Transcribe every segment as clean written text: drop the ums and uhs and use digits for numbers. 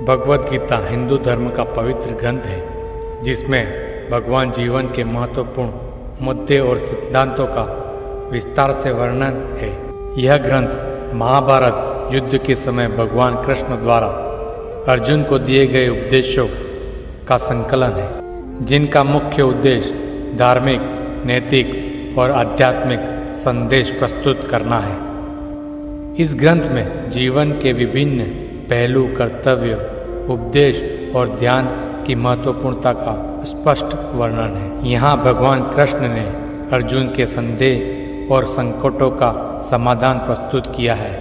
भगवद गीता हिंदू धर्म का पवित्र ग्रंथ है, जिसमें भगवान जीवन के महत्वपूर्ण मुद्दे और सिद्धांतों का विस्तार से वर्णन है। यह ग्रंथ महाभारत युद्ध के समय भगवान कृष्ण द्वारा अर्जुन को दिए गए उपदेशों का संकलन है, जिनका मुख्य उद्देश्य धार्मिक, नैतिक और आध्यात्मिक संदेश प्रस्तुत करना है। इस ग्रंथ में जीवन के विभिन्न पहलू, कर्तव्य, उपदेश और ध्यान की महत्वपूर्णता का स्पष्ट वर्णन है। यहाँ भगवान कृष्ण ने अर्जुन के संदेह और संकटों का समाधान प्रस्तुत किया है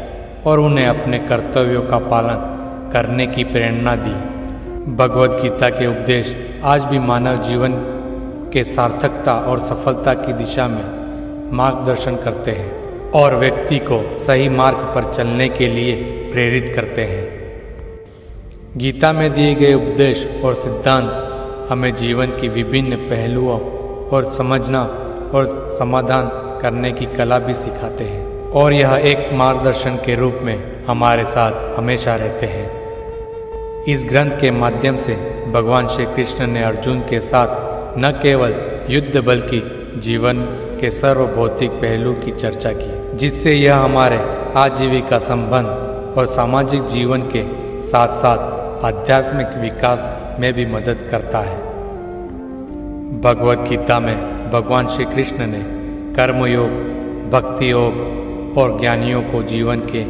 और उन्हें अपने कर्तव्यों का पालन करने की प्रेरणा दी। भगवद गीता के उपदेश आज भी मानव जीवन के सार्थकता और सफलता की दिशा में मार्गदर्शन करते हैं और व्यक्ति को सही मार्ग पर चलने के लिए प्रेरित करते हैं। गीता में दिए गए उपदेश और सिद्धांत हमें जीवन की विभिन्न पहलुओं और समझना और समाधान करने की कला भी सिखाते हैं, और यह एक मार्गदर्शन के रूप में हमारे साथ हमेशा रहते हैं। इस ग्रंथ के माध्यम से भगवान श्री कृष्ण ने अर्जुन के साथ न केवल युद्ध बल्कि जीवन के सर्वभौतिक पहलू की चर्चा की, जिससे यह हमारे आजीविका संबंध और सामाजिक जीवन के साथ साथ आध्यात्मिक विकास में भी मदद करता है। भगवद गीता में भगवान श्री कृष्ण ने कर्मयोग, भक्ति योग और ज्ञानियों को जीवन के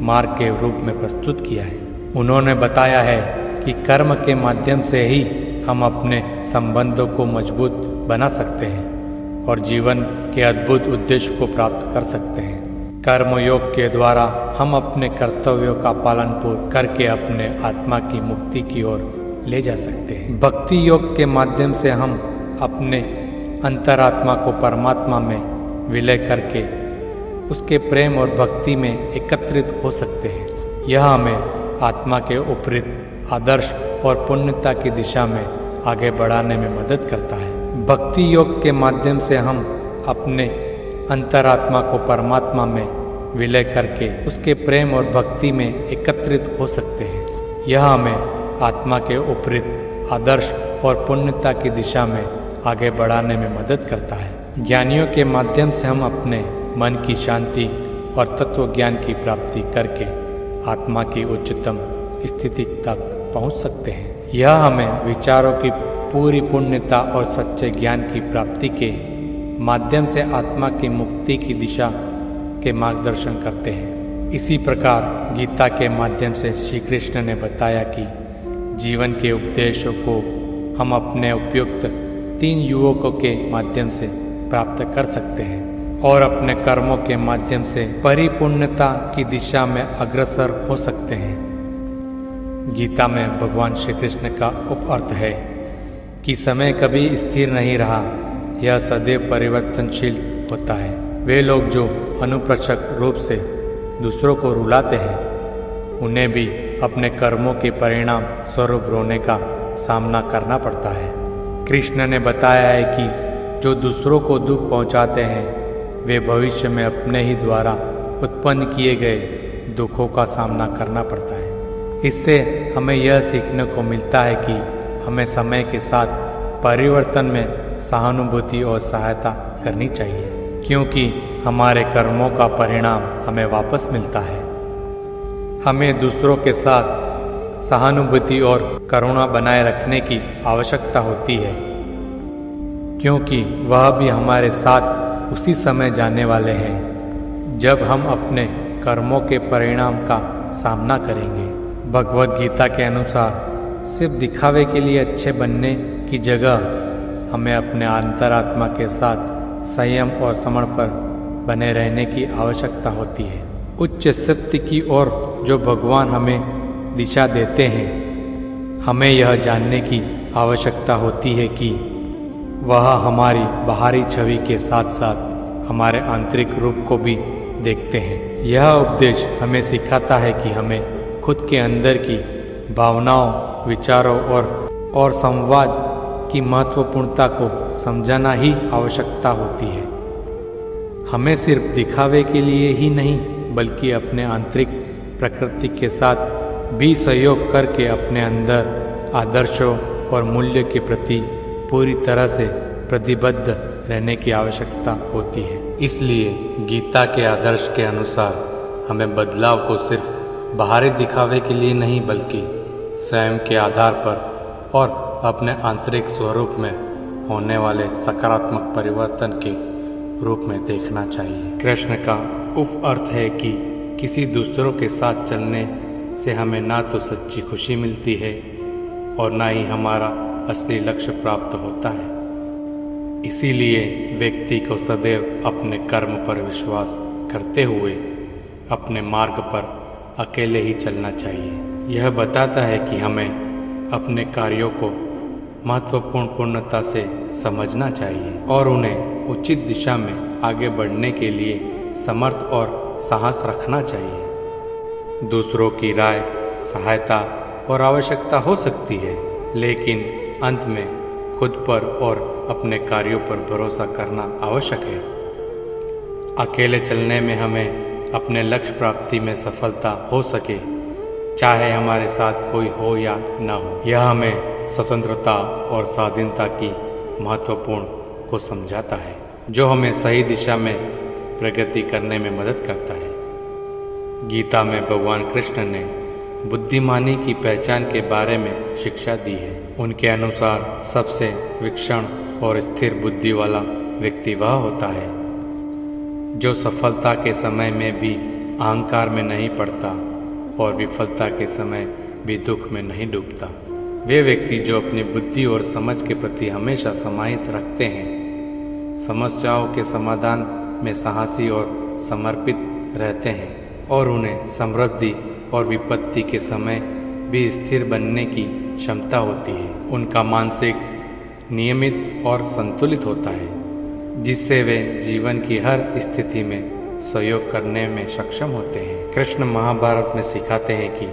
मार्ग के रूप में प्रस्तुत किया है। उन्होंने बताया है कि कर्म के माध्यम से ही हम अपने संबंधों को मजबूत बना सकते हैं और जीवन के अद्भुत उद्देश्य को प्राप्त कर सकते हैं। कर्मयोग के द्वारा हम अपने कर्तव्यों का पालन पूर्ण करके अपने आत्मा की मुक्ति की ओर ले जा सकते हैं। भक्ति योग के माध्यम से हम अपने अंतरात्मा को परमात्मा में विलय करके उसके प्रेम और भक्ति में एकत्रित हो सकते हैं। यह हमें आत्मा के उपयुक्त आदर्श और पुण्यता की दिशा में आगे बढ़ाने में मदद करता है। भक्ति योग के माध्यम से हम अपने अंतरात्मा को परमात्मा में विलय करके उसके प्रेम और भक्ति में एकत्रित हो सकते हैं। यह हमें आत्मा के उपयुक्त आदर्श और पुण्यता की दिशा में आगे बढ़ाने में मदद करता है। ज्ञानियों के माध्यम से हम अपने मन की शांति और तत्व ज्ञान की प्राप्ति करके आत्मा की उच्चतम स्थिति तक पहुंच सकते हैं। यह हमें विचारों की पूरी पुण्यता और सच्चे ज्ञान की प्राप्ति के माध्यम से आत्मा की मुक्ति की दिशा के मार्गदर्शन करते हैं। इसी प्रकार गीता के माध्यम से श्री कृष्ण ने बताया कि जीवन के उपदेशों को हम अपने उपयुक्त 3 युगों के माध्यम से प्राप्त कर सकते हैं और अपने कर्मों के माध्यम से परिपूर्णता की दिशा में अग्रसर हो सकते हैं। गीता में भगवान श्री कृष्ण का उपअर्थ है कि समय कभी स्थिर नहीं रहा, यह सदैव परिवर्तनशील होता है। वे लोग जो अनुप्रक्षक रूप से दूसरों को रुलाते हैं, उन्हें भी अपने कर्मों के परिणाम स्वरूप रोने का सामना करना पड़ता है। कृष्ण ने बताया है कि जो दूसरों को दुख पहुंचाते हैं, वे भविष्य में अपने ही द्वारा उत्पन्न किए गए दुखों का सामना करना पड़ता है। इससे हमें यह सीखने को मिलता है कि हमें समय के साथ परिवर्तन में सहानुभूति और सहायता करनी चाहिए, क्योंकि हमारे कर्मों का परिणाम हमें वापस मिलता है। हमें दूसरों के साथ सहानुभूति और करुणा बनाए रखने की आवश्यकता होती है, क्योंकि वह भी हमारे साथ उसी समय जाने वाले हैं जब हम अपने कर्मों के परिणाम का सामना करेंगे। भगवद गीता के अनुसार सिर्फ दिखावे के लिए अच्छे बनने की जगह हमें अपने अंतरात्मा के साथ संयम और समर्पण पर बने रहने की आवश्यकता होती है। उच्च सत्य की ओर जो भगवान हमें दिशा देते हैं, हमें यह जानने की आवश्यकता होती है कि वह हमारी बाहरी छवि के साथ साथ हमारे आंतरिक रूप को भी देखते हैं। यह उपदेश हमें सिखाता है कि हमें खुद के अंदर की भावनाओं, विचारों और संवाद की महत्वपूर्णता को समझना ही आवश्यकता होती है। हमें सिर्फ दिखावे के लिए ही नहीं, बल्कि अपने आंतरिक प्रकृति के साथ भी सहयोग करके अपने अंदर आदर्शों और मूल्य के प्रति पूरी तरह से प्रतिबद्ध रहने की आवश्यकता होती है। इसलिए गीता के आदर्श के अनुसार हमें बदलाव को सिर्फ बाहरी दिखावे के लिए नहीं बल्कि स्वयं के आधार पर और अपने आंतरिक स्वरूप में होने वाले सकारात्मक परिवर्तन के रूप में देखना चाहिए। कृष्ण का उप अर्थ है कि किसी दूसरों के साथ चलने से हमें ना तो सच्ची खुशी मिलती है और ना ही हमारा असली लक्ष्य प्राप्त होता है। इसीलिए व्यक्ति को सदैव अपने कर्म पर विश्वास करते हुए अपने मार्ग पर अकेले ही चलना चाहिए। यह बताता है कि हमें अपने कार्यों को महत्वपूर्ण पूर्णता से समझना चाहिए और उन्हें उचित दिशा में आगे बढ़ने के लिए समर्थ और साहस रखना चाहिए। दूसरों की राय, सहायता और आवश्यकता हो सकती है, लेकिन अंत में खुद पर और अपने कार्यों पर भरोसा करना आवश्यक है। अकेले चलने में हमें अपने लक्ष्य प्राप्ति में सफलता हो सके, चाहे हमारे साथ कोई हो या न हो। यह हमें स्वतंत्रता और स्वाधीनता की महत्वपूर्ण को समझाता है, जो हमें सही दिशा में प्रगति करने में मदद करता है। गीता में भगवान कृष्ण ने बुद्धिमानी की पहचान के बारे में शिक्षा दी है। उनके अनुसार सबसे विलक्षण और स्थिर बुद्धि वाला व्यक्ति वह होता है जो सफलता के समय में भी अहंकार में नहीं पड़ता और विफलता के समय भी दुख में नहीं डूबता। वे व्यक्ति जो अपनी बुद्धि और समझ के प्रति हमेशा समाहित रखते हैं, समस्याओं के समाधान में साहसी और समर्पित रहते हैं और उन्हें समृद्धि और विपत्ति के समय भी स्थिर बनने की क्षमता होती है। उनका मानसिक नियमित और संतुलित होता है, जिससे वे जीवन की हर स्थिति में सहयोग करने में सक्षम होते हैं। कृष्ण महाभारत में सिखाते हैं कि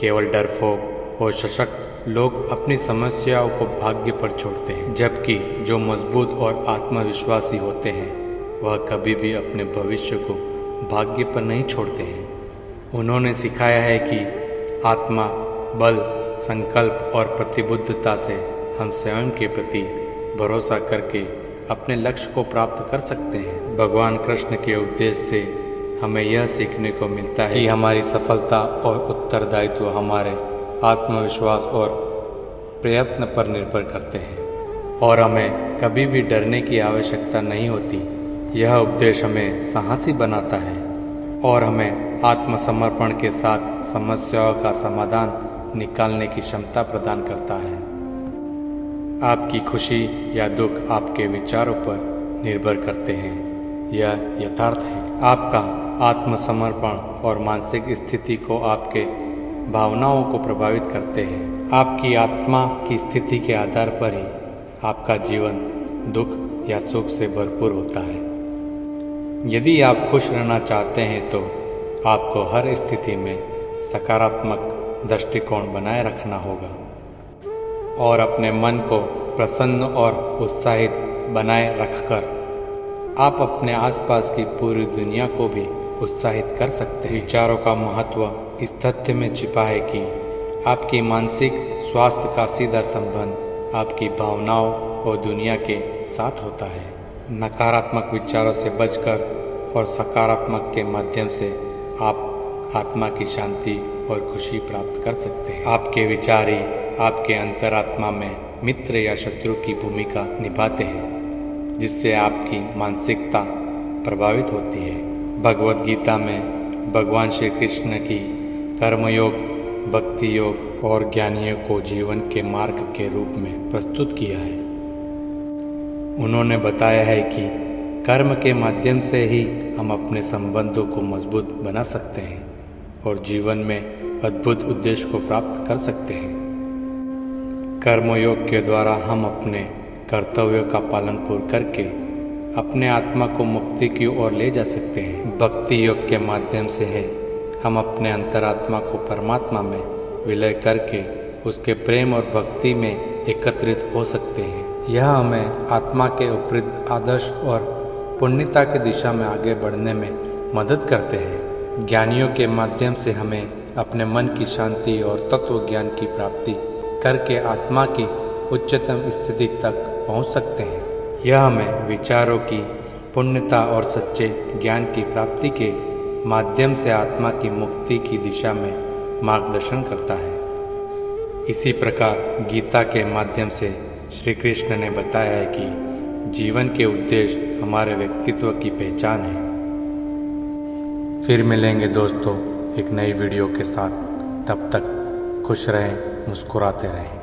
केवल डरपोक और सशक्त लोग अपनी समस्याओं को भाग्य पर छोड़ते हैं, जबकि जो मजबूत और आत्मविश्वासी होते हैं वह कभी भी अपने भविष्य को भाग्य पर नहीं छोड़ते हैं। उन्होंने सिखाया है कि आत्मा, बल, संकल्प और प्रतिबद्धता से हम स्वयं के प्रति भरोसा करके अपने लक्ष्य को प्राप्त कर सकते हैं। भगवान कृष्ण के उपदेश से हमें यह सीखने को मिलता है कि हमारी सफलता और उत्तरदायित्व हमारे आत्मविश्वास और प्रयत्न पर निर्भर करते हैं और हमें कभी भी डरने की आवश्यकता नहीं होती। यह उपदेश हमें साहसी बनाता है और हमें आत्मसमर्पण के साथ समस्याओं का समाधान निकालने की क्षमता प्रदान करता है। आपकी खुशी या दुख आपके विचारों पर निर्भर करते हैं, यह यथार्थ है। आपका आत्मसमर्पण और मानसिक स्थिति को आपके भावनाओं को प्रभावित करते हैं। आपकी आत्मा की स्थिति के आधार पर ही आपका जीवन दुख या सुख से भरपूर होता है। यदि आप खुश रहना चाहते हैं तो आपको हर स्थिति में सकारात्मक दृष्टिकोण बनाए रखना होगा और अपने मन को प्रसन्न और उत्साहित बनाए रखकर आप अपने आसपास की पूरी दुनिया को भी उत्साहित कर सकते हैं। विचारों का महत्व इस तथ्य में छिपा है कि आपकी मानसिक स्वास्थ्य का सीधा संबंध आपकी भावनाओं और दुनिया के साथ होता है। नकारात्मक विचारों से बचकर और सकारात्मक के माध्यम से आप आत्मा की शांति और खुशी प्राप्त कर सकते हैं। आपके विचार ही आपके अंतरात्मा में मित्र या शत्रु की भूमिका निभाते हैं, जिससे आपकी मानसिकता प्रभावित होती है। भगवद गीता में भगवान श्री कृष्ण की कर्मयोग, भक्ति योग और ज्ञानियों को जीवन के मार्ग के रूप में प्रस्तुत किया है। उन्होंने बताया है कि कर्म के माध्यम से ही हम अपने संबंधों को मजबूत बना सकते हैं और जीवन में अद्भुत उद्देश्य को प्राप्त कर सकते हैं। कर्मयोग के द्वारा हम अपने कर्तव्यों का पालन पूर्ण करके अपने आत्मा को मुक्ति की ओर ले जा सकते हैं। भक्ति योग के माध्यम से है हम अपने अंतरात्मा को परमात्मा में विलय करके उसके प्रेम और भक्ति में एकत्रित हो सकते हैं। यह हमें आत्मा के उपयुक्त आदर्श और पुण्यता की दिशा में आगे बढ़ने में मदद करते हैं। ज्ञानियों के माध्यम से हमें अपने मन की शांति और तत्व ज्ञान की प्राप्ति करके आत्मा की उच्चतम स्थिति तक पहुंच सकते हैं। यह हमें विचारों की पुण्यता और सच्चे ज्ञान की प्राप्ति के माध्यम से आत्मा की मुक्ति की दिशा में मार्गदर्शन करता है। इसी प्रकार गीता के माध्यम से श्री कृष्ण ने बताया है कि जीवन के उद्देश्य हमारे व्यक्तित्व की पहचान है। फिर मिलेंगे दोस्तों एक नई वीडियो के साथ। तब तक खुश रहें, मुस्कुराते रहें।